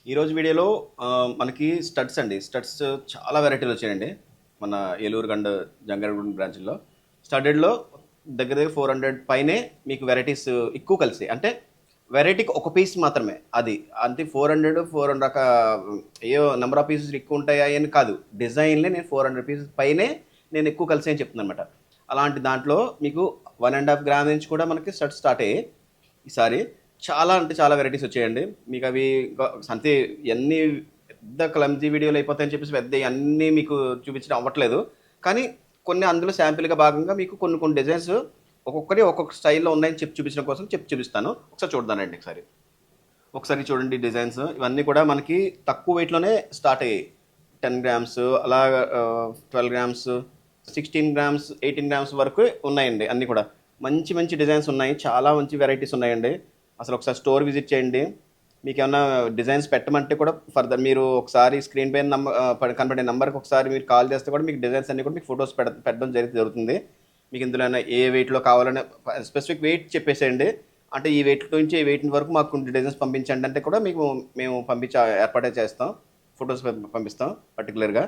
ఈరోజు వీడియోలో మనకి స్టడ్స్ అండి. స్టడ్స్ చాలా వెరైటీలు వచ్చాయండి. మన ఏలూరు అండ్ జంగారెడ్డిగూడెం బ్రాంచ్‌లో. స్టడెడ్‌లో దగ్గర దగ్గర 400 పైనే మీకు వెరైటీస్ ఎక్కువ కలిసాయి. అంటే వెరైటీకి ఒక పీస్ మాత్రమే అది. అంతే 400, 400 ఏయో నంబర్ ఆఫ్ పీసెస్ ఎక్కువ ఉంటాయా అని కాదు. డిజైన్‌లే నేను 400 పీసెస్ పైనే నేను ఎక్కువ కలిసాయని చెప్తున్నానన్నమాట. అలాంటి దాంట్లో మీకు 1 ½ గ్రామ్ నుంచి కూడా మనకి స్టడ్స్ స్టార్ట్ అయ్యాయి ఈసారి. చాలా అంటే చాలా వెరైటీస్ వచ్చాయండి. మీకు అవి అంతే ఎన్ని పెద్ద క్లమ్జీ వీడియోలు అయిపోతాయని చెప్పేసి పెద్ద అన్నీ మీకు చూపించడం అవ్వట్లేదు. కానీ కొన్ని అందులో శాంపిల్గా భాగంగా మీకు కొన్ని కొన్ని డిజైన్స్ ఒక్కొక్కటి ఒక్కొక్క స్టైల్లో ఉన్నాయని చెప్పి చూపించడం కోసం చెప్పి చూపిస్తాను. ఒకసారి చూద్దానండి. ఒకసారి చూడండి డిజైన్స్. ఇవన్నీ కూడా మనకి తక్కువ వెయిట్లోనే స్టార్ట్ అయ్యాయి. 10 గ్రామ్స్ అలా 12 గ్రామ్స్ 16 గ్రామ్స్ 18 గ్రామ్స్ వరకు ఉన్నాయండి. అన్నీ కూడా మంచి మంచి డిజైన్స్ ఉన్నాయి. చాలా మంచి వెరైటీస్ ఉన్నాయండి. అసలు ఒకసారి స్టోర్ విజిట్ చేయండి. మీకు ఏమన్నా డిజైన్స్ పెట్టమంటే కూడా ఫర్దర్ మీరు ఒకసారి స్క్రీన్ పైన కనబడే నెంబర్కి ఒకసారి మీరు కాల్ చేస్తే కూడా మీకు డిజైన్స్ అన్నీ కూడా మీకు ఫొటోస్ పెట్టడం జరుగుతుంది. మీకు ఇందులో ఏ వెయిట్లో కావాలనే స్పెసిఫిక్ వెయిట్ చెప్పేసేయండి. అంటే ఈ వెయిట్ నుంచి ఈ వెయిట్ వరకు మాకు డిజైన్స్ పంపించండి అంటే కూడా మీకు మేము పంపించి ఏర్పాటే చేస్తాం. ఫొటోస్ పంపిస్తాం పర్టికులర్గా.